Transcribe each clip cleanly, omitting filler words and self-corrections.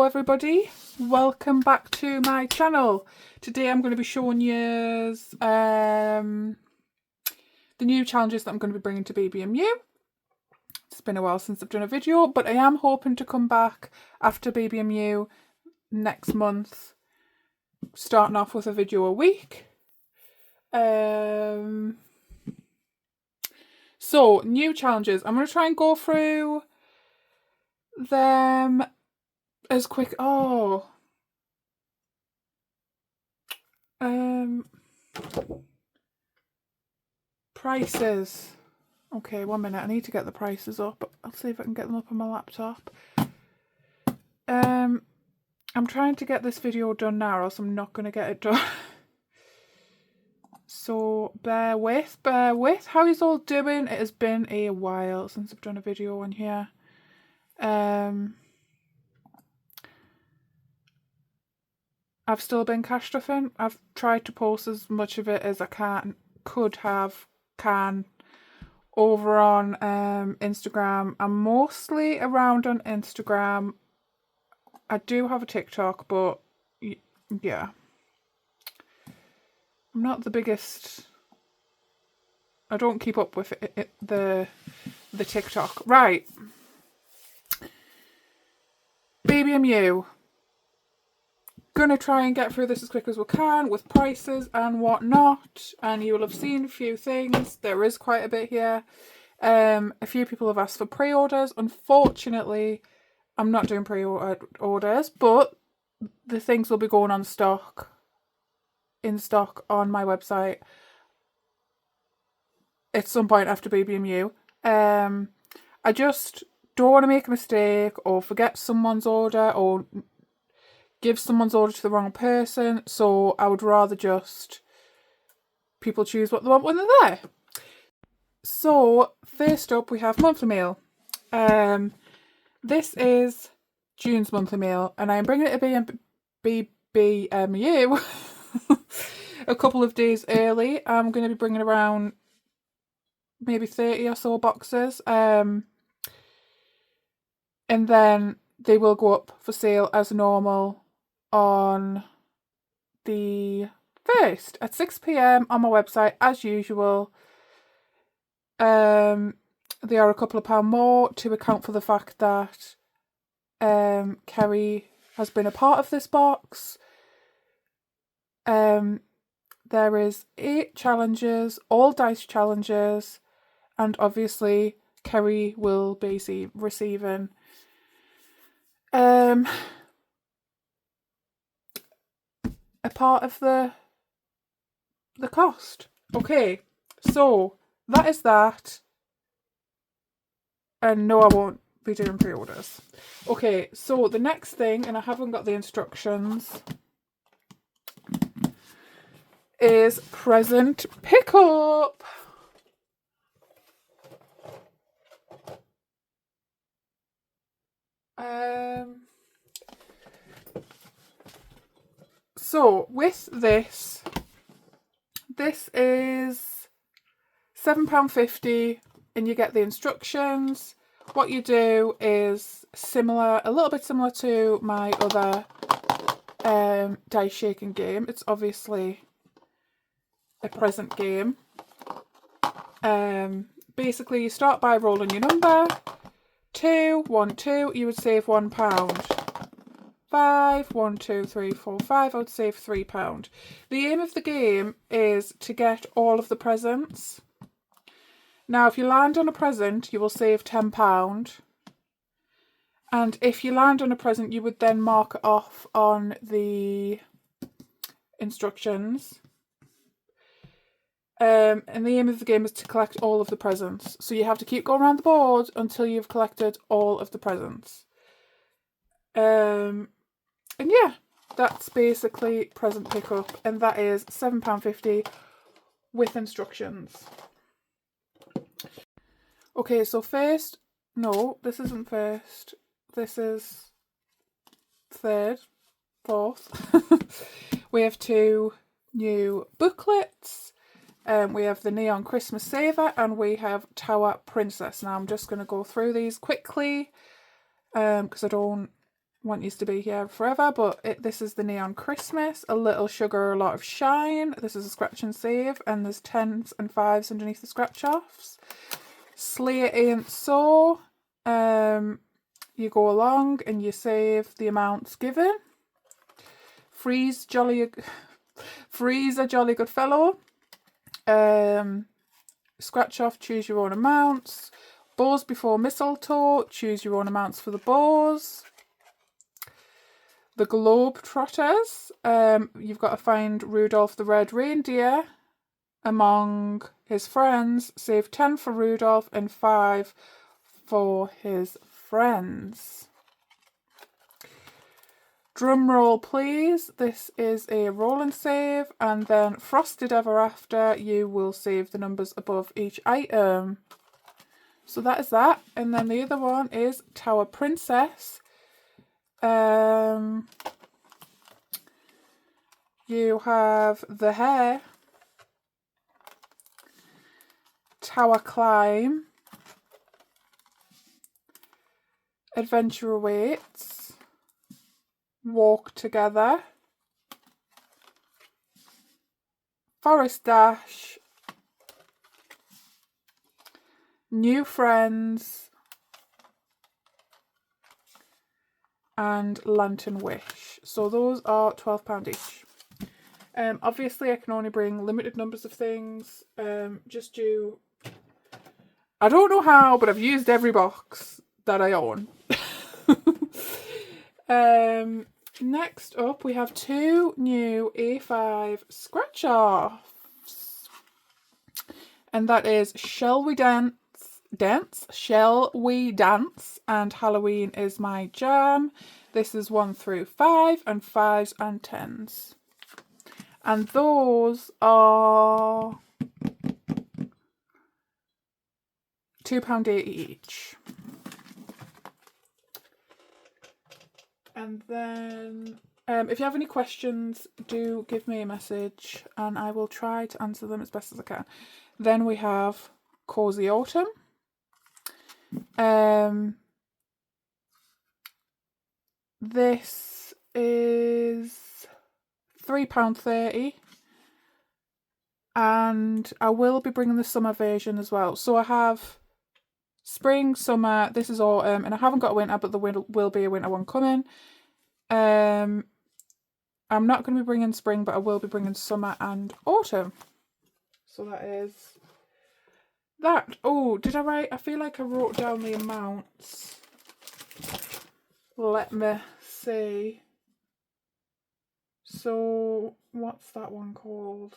everybody, welcome back to my channel. Today I'm going to be showing you the new challenges that I'm going to be bringing to BBMU. It's been a while since I've done a video, but I am hoping to come back after BBMU next month, starting off with a video a week. So, new challenges. I'm going to try and go through them as quick. Prices. Okay, 1 minute. I need to get the prices up. I'll see if I can get them up on my laptop. I'm trying to get this video done now, or else I'm not going to get it done. So bear with. How you all doing? It has been a while since I've done a video on here. I've still been cash stuffing. I've tried to post as much of it as I can over on Instagram. I'm mostly around on Instagram. I do have a TikTok, but yeah, I'm not the biggest. I don't keep up with the TikTok. Right, BBMU. Gonna try and get through this as quick as we can with prices and whatnot, and you will have seen a few things. There is quite a bit here. A few people have asked for pre-orders. Unfortunately, I'm not doing pre-orders, but the things will be going in stock on my website at some point after BBMU. I just don't want to make a mistake or forget someone's order or give someone's order to the wrong person, so I would rather just people choose what they want when they're there. So first up we have monthly mail. This is June's monthly mail, and I am bringing it to BBMU a couple of days early. I'm going to be bringing around maybe 30 or so boxes, and then they will go up for sale as normal on the 1st at 6 PM on my website as usual. They are a couple of pound more to account for the fact that Kerry has been a part of this box. There is 8 challenges, all dice challenges, and obviously Kerry will be receiving a part of the cost. Okay, so that is that. And no, I won't be doing pre-orders. Okay, so the next thing, and I haven't got the instructions, is present pickup. So with this is £7.50, and you get the instructions. What you do is a little bit similar to my other dice shaking game. It's obviously a present game. Basically you start by rolling your number. 2, 1, 2, you would save £1. 5, 1, 2, 3, 4, 5, I would save £3. The aim of the game is to get all of the presents. Now, if you land on a present, you will save £10. And if you land on a present, you would then mark it off on the instructions. And the aim of the game is to collect all of the presents. So you have to keep going around the board until you've collected all of the presents. And yeah, that's basically present pickup, and that is £7.50 with instructions. Okay, so first, no, this isn't first. This is third, fourth. We have 2 new booklets. We have the Neon Christmas Saver, and we have Tower Princess. Now I'm just going to go through these quickly because I don't want you to be here forever, but this is the Neon Christmas. A little sugar, a lot of shine. This is a scratch and save, and there's 10s and 5s underneath the scratch offs. Slate ain't so. You go along and you save the amounts given. Freeze a jolly good fellow. Scratch off, choose your own amounts. Bows before mistletoe, choose your own amounts for the bows. The Globetrotters, you've got to find Rudolph the Red Reindeer among his friends. Save 10 for Rudolph and 5 for his friends. Drum roll please. This is a roll and save, and then Frosted Ever After, you will save the numbers above each item. So that is that. And then the other one is Tower Princess. You have the hair, Tower Climb, Adventure Awaits, Walk Together, Forest Dash, New Friends, and Lantern Wish. So those are £12 each. Obviously I can only bring limited numbers of things, just due, I don't know how, but I've used every box that I own. Next up we have 2 new A5 scratch offs, and that is Shall We Dance, Shall We Dance, and Halloween Is My Jam. This is 1 through 5 and 5s and 10s. And those are £2.80 each. And then if you have any questions, do give me a message and I will try to answer them as best as I can. Then we have Cozy Autumn. This is £3.30, and I will be bringing the summer version as well. So I have spring, summer, this is autumn, and I haven't got a winter, but there will be a winter one coming. I'm not going to be bringing spring, but I will be bringing summer and autumn. So that is that. Oh, did I write? I feel like I wrote down the amounts. Let me see. So what's that one called?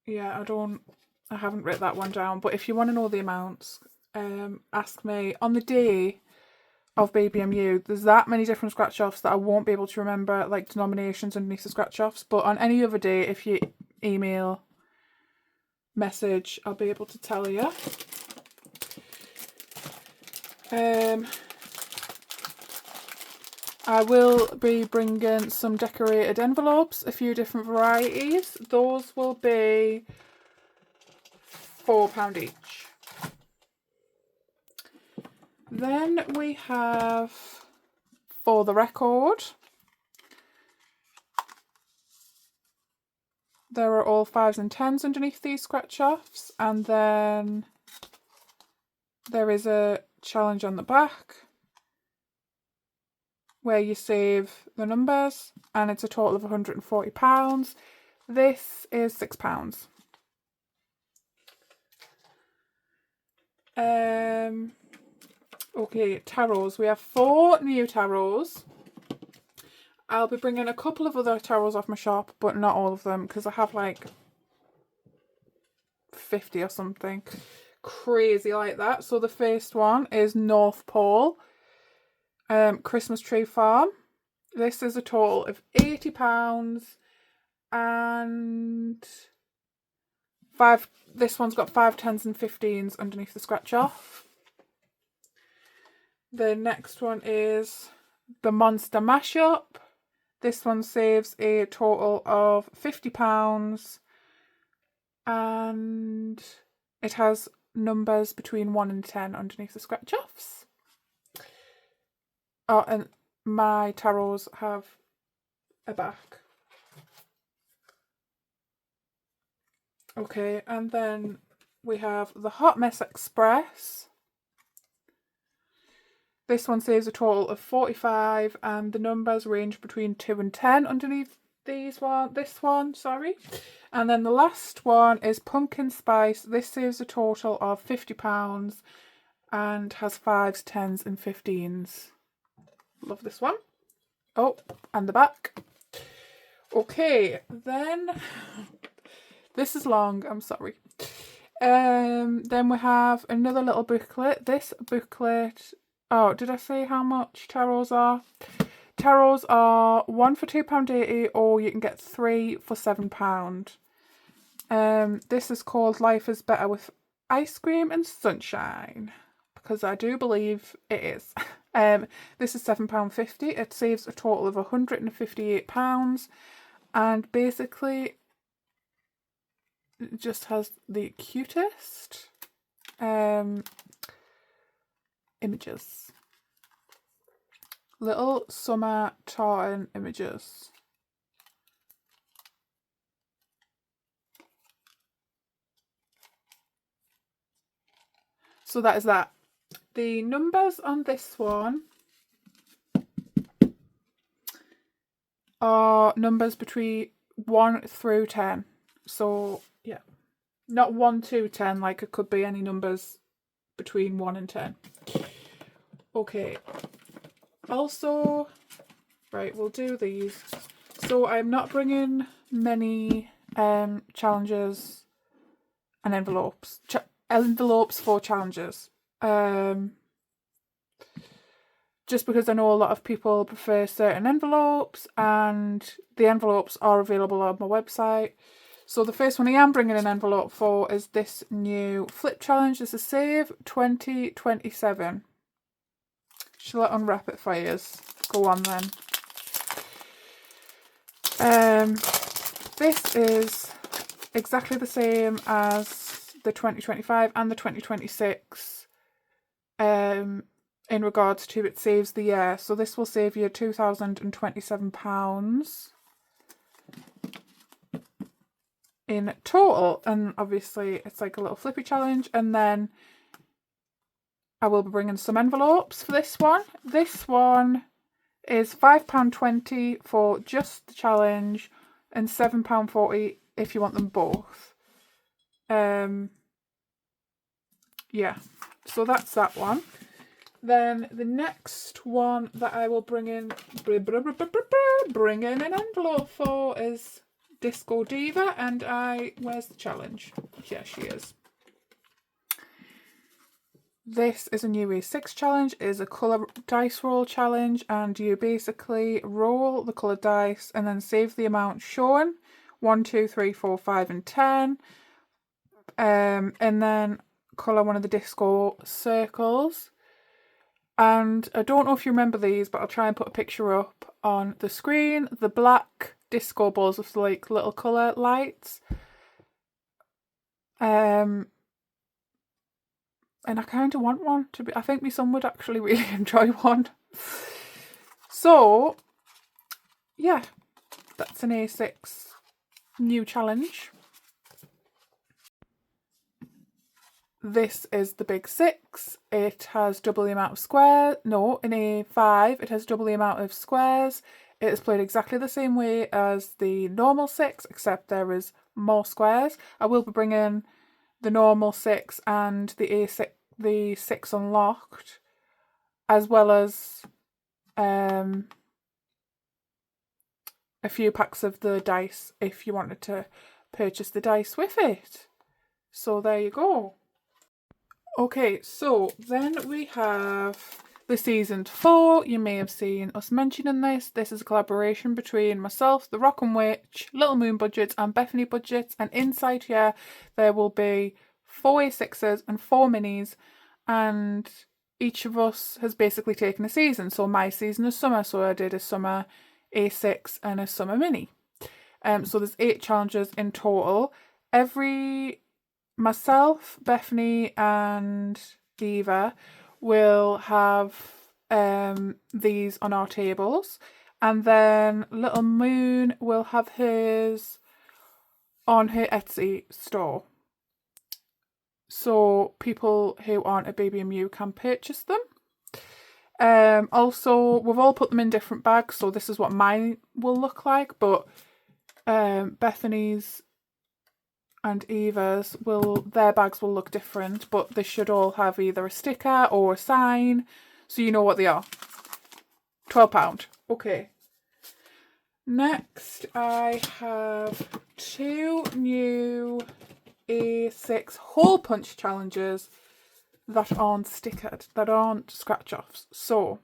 Yeah, I haven't written that one down, but if you want to know the amounts, ask me. On the day of BBMU, there's that many different scratch offs that I won't be able to remember, like denominations underneath the scratch offs, but on any other day, if you email, message, I'll be able to tell you. I will be bringing some decorated envelopes, a few different varieties. Those will be £4 each. Then we have For the Record. There are all 5s and 10s underneath these scratch offs, and then there is a challenge on the back where you save the numbers, and it's a total of £140. This is £6. Okay, tarots. We have 4 new tarots. I'll be bringing a couple of other tarots off my shop, but not all of them, because I have like 50 or something crazy like that. So the first one is North Pole, Christmas Tree Farm. This is a total of £80, and this one's got 5, 10s and 15s underneath the scratch off. The next one is the Monster Mashup. This one saves a total of £50 and it has numbers between 1 and 10 underneath the scratch offs. Oh, and my tarots have a back. Okay, and then we have the Hot Mess Express. This one saves a total of 45 and the numbers range between 2 and 10 underneath this one. And then the last one is Pumpkin Spice. This saves a total of £50 and has 5s, 10s and 15s. Love this one. Oh, and the back. Okay, then this is long, I'm sorry. Then we have another little booklet. This booklet, oh, did I say how much tarots are? Tarots are 1 for £2.80 or you can get 3 for £7. This is called Life is Better with Ice Cream and Sunshine, because I do believe it is. This is £7.50. It saves a total of £158 and basically it just has the cutest images. Little summer tartan images. So that is that. The numbers on this one are numbers between 1 through 10. So, yeah. Not 1 to 10, like it could be any numbers between 1 and 10. Okay. Also, right, we'll do these. So I'm not bringing many challenges and envelopes. Envelopes for challenges. Just because I know a lot of people prefer certain envelopes and the envelopes are available on my website. So the first one I am bringing an envelope for is this new flip challenge. This is Save 2027. Shall I unwrap it for you? Go on then. This is exactly the same as the 2025 and the 2026 in regards to it saves the year. So this will save you £2,027 in total, and obviously it's like a little flippy challenge. And then I will be bringing some envelopes for this one. This one is £5.20 for just the challenge and £7.40 if you want them both. Yeah, so that's that one. Then the next one that I will bring in an envelope for is Disco Diva, and where's the challenge? Here she is. This is a new A6 challenge. It is a colour dice roll challenge, and you basically roll the coloured dice and then save the amount shown. 1, 2, 3, 4, 5 and 10. And then colour one of the disco circles. And I don't know if you remember these, but I'll try and put a picture up on the screen. The black disco balls with like little colour lights. And I kind of want one to be. I think my son would actually really enjoy one. So, yeah, that's an A6 new challenge. This is the Big 6. It has double the amount of squares. No, in A5, it has double the amount of squares. It is played exactly the same way as the normal 6, except there is more squares. I will be bringing the normal 6 and the 6 unlocked, as well as a few packs of the dice if you wanted to purchase the dice with it. So there you go. Okay, so then we have the season 4. You may have seen us mentioning this. This is a collaboration between myself, the Rockham Witch, Little Moon Budgets and Bethany Budgets, and inside here there will be 4 A6s and 4 minis, and each of us has basically taken a season. So my season is summer, so I did a summer A6 and a summer mini. So there's 8 challenges in total. Myself, Bethany and Eva will have these on our tables, and then Little Moon will have hers on her Etsy store. So people who aren't a Baby Mew can purchase them. Also, we've all put them in different bags, so this is what mine will look like, but Bethany's and Eva's their bags will look different, but they should all have either a sticker or a sign, so you know what they are. £12. Okay. Next, I have 2 new A6 hole punch challenges that aren't stickered, that aren't scratch offs. So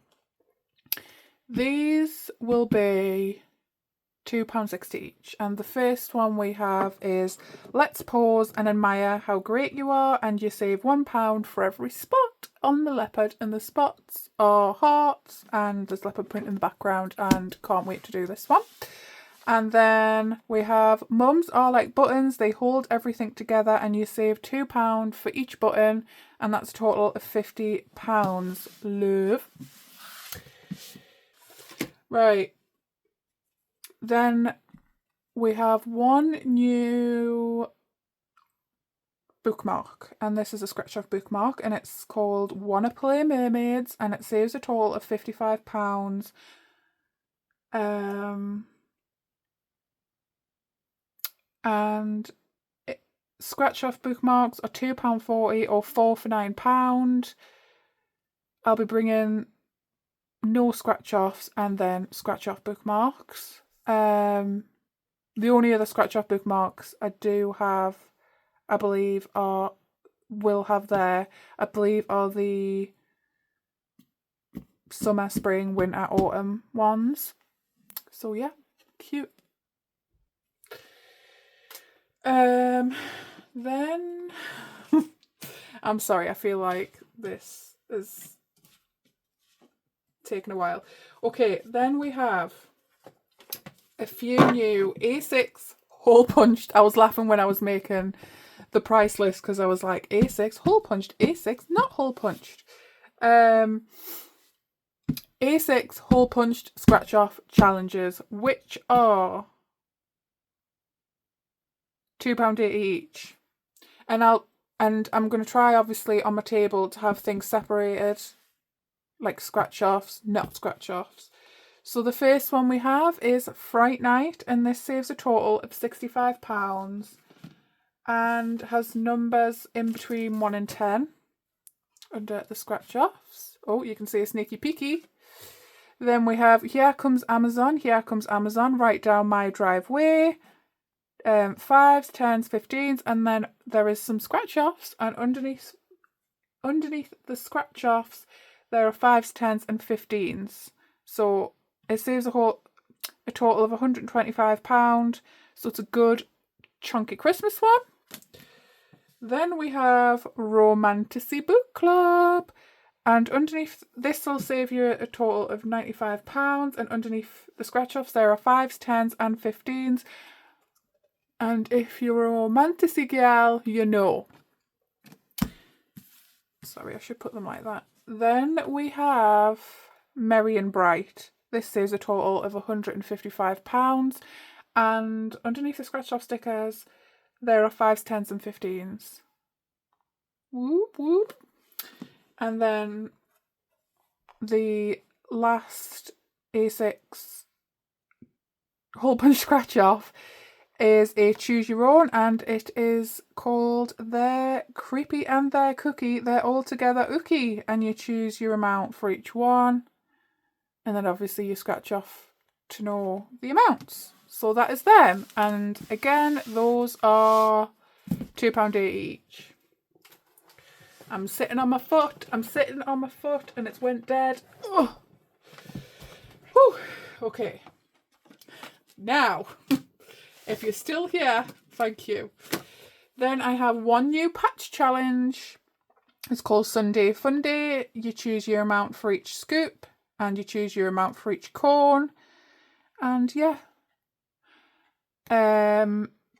these will be £2.60 each, and the first one we have is let's pause and admire how great you are, and you save £1 for every spot on the leopard, and the spots are hearts and there's leopard print in the background, and can't wait to do this one. And then we have mums are like buttons, they hold everything together, and you save £2 for each button, and that's a total of £50. Love. Right. Then we have 1 new bookmark, and this is a scratch off bookmark, and it's called Wanna Play Mermaids, and it saves a total of £55. And scratch off bookmarks are £2.40 or 4 for £9. I'll be bringing no scratch offs and then scratch off bookmarks. The only other scratch off bookmarks I do have, I believe, are the summer, spring, winter, autumn ones. So yeah, cute. Then I'm sorry, I feel like this is taking a while. Okay, then we have a few new A6 hole punched. I was laughing when I was making the price list because I was like, A6 hole punched, A6 not hole punched. A6 hole punched scratch off challenges, which are £2.80 each. And I'm going to try, obviously, on my table to have things separated, like scratch offs, not scratch offs. So the first one we have is Fright Night, and this saves a total of £65 and has numbers in between 1 and 10 under the scratch offs. Oh, you can see a sneaky peeky. Then we have Here Comes Amazon, right down my driveway. 5s, 10s, 15s, and then there is some scratch offs, and underneath the scratch offs there are 5s, 10s, and 15s. So it saves a total of £125. So it's a good chunky Christmas one. Then we have Romanticy Book Club, and underneath this will save you a total of £95, and underneath the scratch offs there are 5s, 10s, and 15s. And if you're a romanticy gal, you know. Sorry, I should put them like that. Then we have Merry and Bright. This saves a total of £155. And underneath the scratch off stickers, there are 5s, 10s, and 15s. Whoop, whoop. And then the last A6 hole punch scratch off is a choose your own, and it is called They're Creepy and They're Cookie, They're All Together Ookie, and you choose your amount for each one, and then obviously you scratch off to know the amounts. So that is them, and again those are £2.80 each. I'm sitting on my foot, and it's went dead. Oh. Whew. Okay, now if you're still here, thank you. Then I have 1 new patch challenge. It's called Sunday Fun Day. You choose your amount for each scoop, and you choose your amount for each cone. And yeah.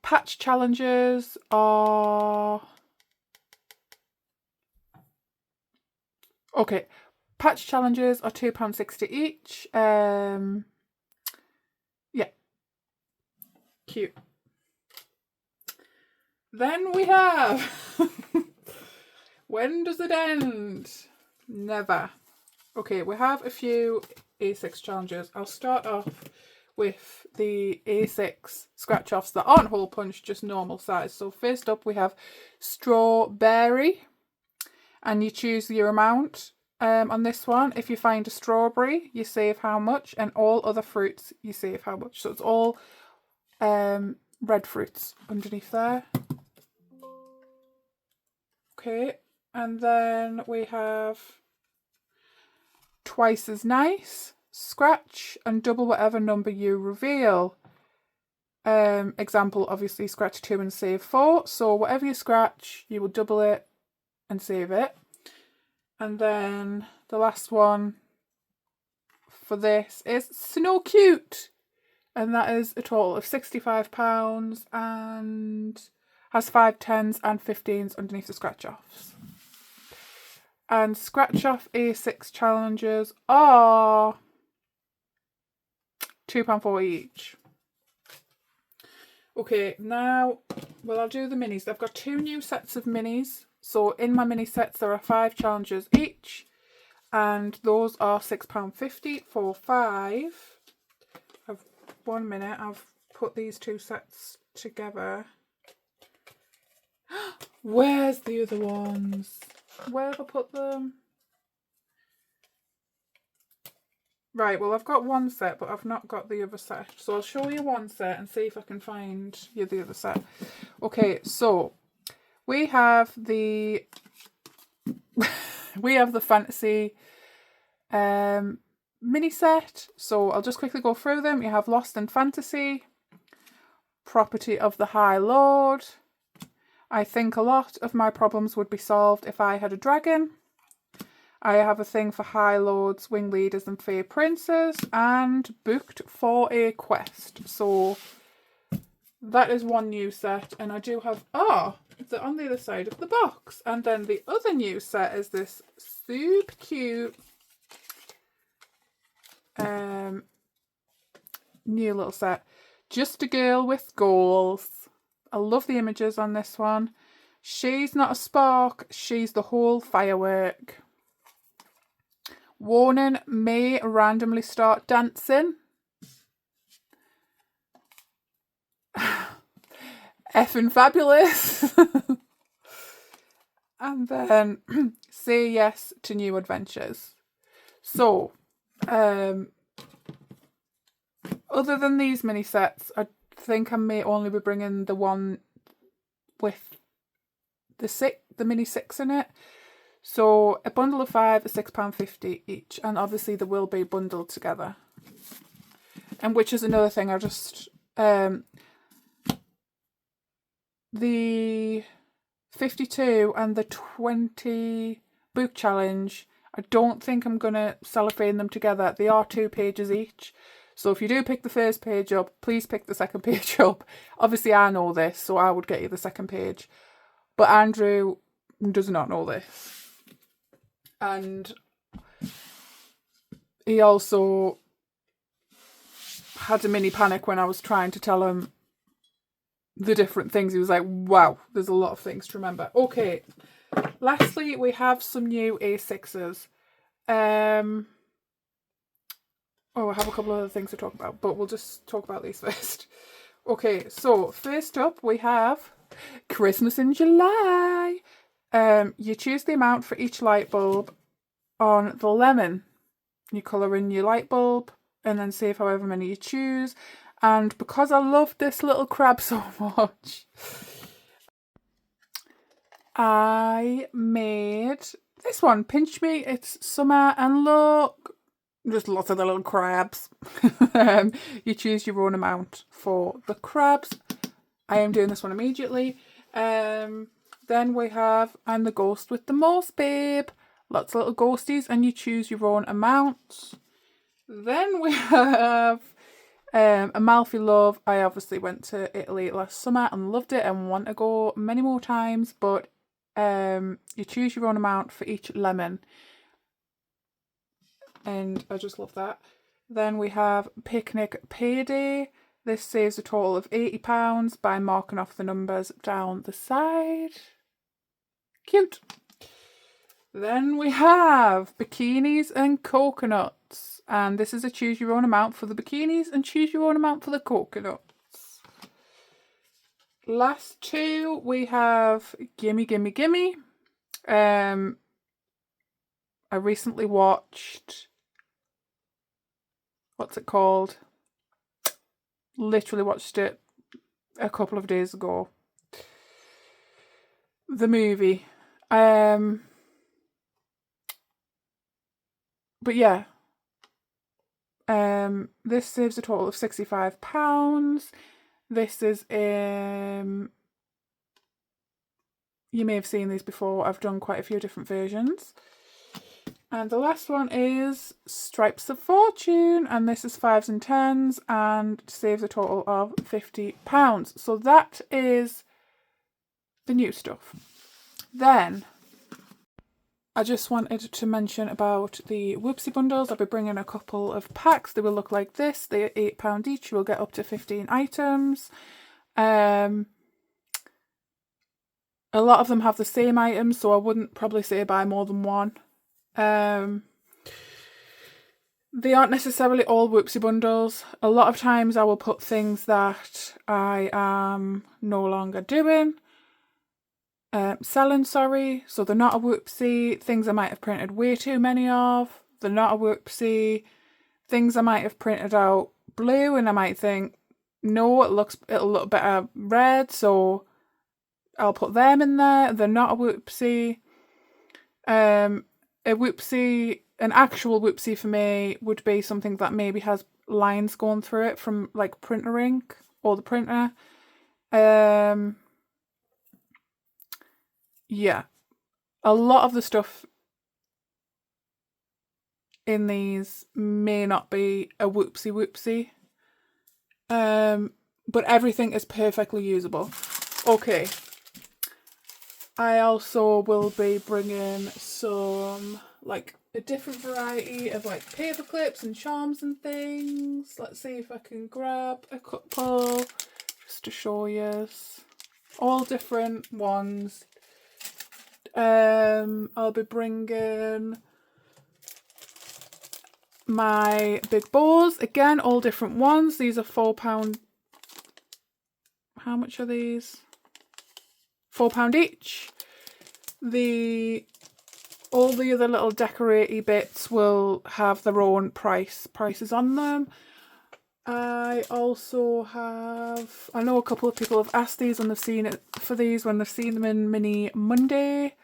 Patch challenges are... Okay, patch challenges are £2.60 each. Yeah. Cute. Then we have... When does it end? Never. Okay, we have a few A6 challenges. I'll start off with the A6 scratch offs that aren't hole punch, just normal size. So first up we have strawberry, and you choose your amount on this one. If you find a strawberry, you save how much, and all other fruits you save how much. So it's all red fruits underneath there. Okay, and then we have twice as nice, scratch and double whatever number you reveal. Example, obviously scratch 2 and save 4. So whatever you scratch, you will double it and save it. And then the last one for this is Snow Cute. And that is a total of £65 and has 5 10s and 15s underneath the scratch offs. And scratch off A6 challenges are £2.40 each. Okay, now, well, I'll do the minis. I've got 2 new sets of minis. So in my mini sets, there are 5 challenges each. And those are £6.50 for 5. I've 1 minute. I've put these 2 sets together. Where's the other ones? Where have I put them? Right, well, I've got 1 set, but I've not got the other set. So I'll show you 1 set and see if I can find you the other set. Okay, so we have the fantasy mini set. So I'll just quickly go through them. You have Lost in Fantasy, Property of the High Lord, I think a lot of my problems would be solved if I had a dragon. I have a thing for High Lords, Wing Leaders and Fae Princes, and Booked for a Quest. So that is 1 new set, and I do have, it's on the other side of the box. And then the other new set is this super cute new little set. Just a Girl with Goals. I love the images on this one. She's not a spark, she's the whole firework. Warning, may randomly start dancing. Effing fabulous. And then say yes to new adventures. So, other than these mini sets, I think I may only be bringing the one with the mini 6 in it. So a bundle of 5 is £6.50 each, and obviously they will be bundled together. And which is another thing, I just the 52 and the 20 book challenge, I don't think I'm gonna cellophane them together. They are 2 pages each. So if you do pick the first page up, please pick the second page up. Obviously I know this, so I would get you the second page. But Andrew does not know this. And he also had a mini panic when I was trying to tell him the different things. He was like, wow, there's a lot of things to remember. Okay, lastly, we have some new A6s. I have a couple of other things to talk about, but we'll just talk about these first. Okay, so first up we have Christmas in July. You choose the amount for each light bulb on the lemon. You colour in your light bulb and then save however many you choose. And because I love this little crab so much, I made this one, Pinch Me. It's summer and look, just lots of the little crabs. You choose your own amount for the crabs. I am doing this one immediately. Then we have I'm the Ghost with the Most Babe. Lots of little ghosties, and you choose your own amounts. Then we have Amalfi Love, I obviously went to Italy last summer and loved it and want to go many more times, but you choose your own amount for each lemon, and I just love that. Then we have Picnic Payday. This saves a total of £80 by marking off the numbers down the side. Cute. Then we have bikinis and coconuts. And this is a choose your own amount for the bikinis and choose your own amount for the coconuts. Last two, we have Gimme Gimme Gimme. I recently watched, what's it called? Literally watched it a couple of days ago. The movie. But yeah. This saves a total of £65. This is you may have seen these before. I've done quite a few different versions. And the last one is Stripes of Fortune, and this is 5s and 10s and saves a total of £50. So that is the new stuff. Then I just wanted to mention about the Whoopsie bundles. I'll be bringing a couple of packs. They will look like this. They are £8 each. You will get up to 15 items. A lot of them have the same items, so I wouldn't probably say buy more than one. They aren't necessarily all Whoopsie bundles. A lot of times I will put things that I am no longer doing. Selling, sorry, so they're not a Whoopsie. Things I might have printed way too many of, they're not a Whoopsie. Things I might have printed out blue and I might think, no, it'll look better red, so I'll put them in there. They're not a Whoopsie. A Whoopsie, an actual Whoopsie for me would be something that maybe has lines going through it from like printer ink or the printer. Yeah, a lot of the stuff in these may not be a Whoopsie, but everything is perfectly usable. Okay, I also will be bringing some, like, a different variety of, like, paper clips and charms and things. Let's see if I can grab a couple just to show you. All different ones. I'll be bringing my big bows. Again, all different ones. These are £4. How much are these? £4 each. All the other little decoraty bits will have their own prices on them. I also have, I know a couple of people have asked these when they've seen it for these, when they've seen them in Mini Monday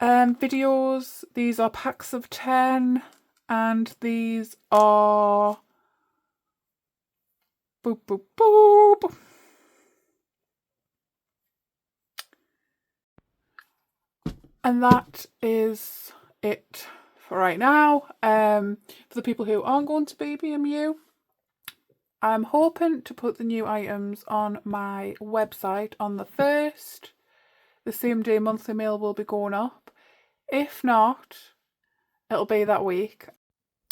videos. These are packs of 10 and these are boop boop boop. And that is it for right now. For the people who aren't going to BBMU, I'm hoping to put the new items on my website on the 1st. The same day monthly mail will be going up. If not, it'll be that week.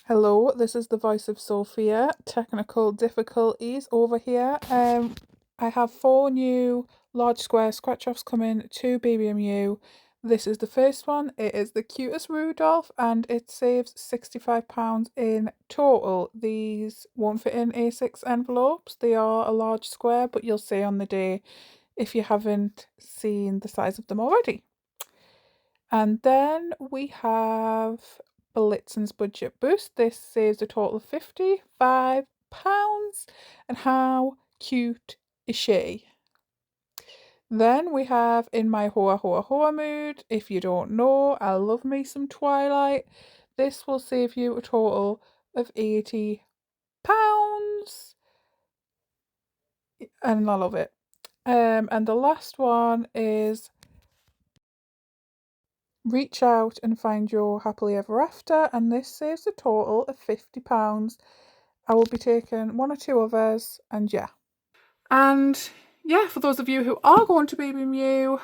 Hello, this is the voice of Sophia. Technical difficulties over here. I have 4 new large square scratch offs coming to BBMU. This is the first one. It is the cutest Rudolph and it saves £65 in total. These won't fit in A6 envelopes. They are a large square, but you'll see on the day if you haven't seen the size of them already. And then we have Blitzen's Budget Boost. This saves a total of £55. And how cute is she? Then we have In My Hoa Hoa Hoa Mood. If you don't know, I love me some Twilight. This will save you a total of £80. And I love it. And the last one is Reach Out and Find Your Happily Ever After, and this saves a total of £50. I will be taking 1 or 2 others, and yeah. And yeah, for those of you who are going to Baby Mew,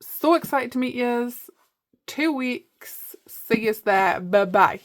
so excited to meet yous. 2 weeks. See yous there. Bye-bye.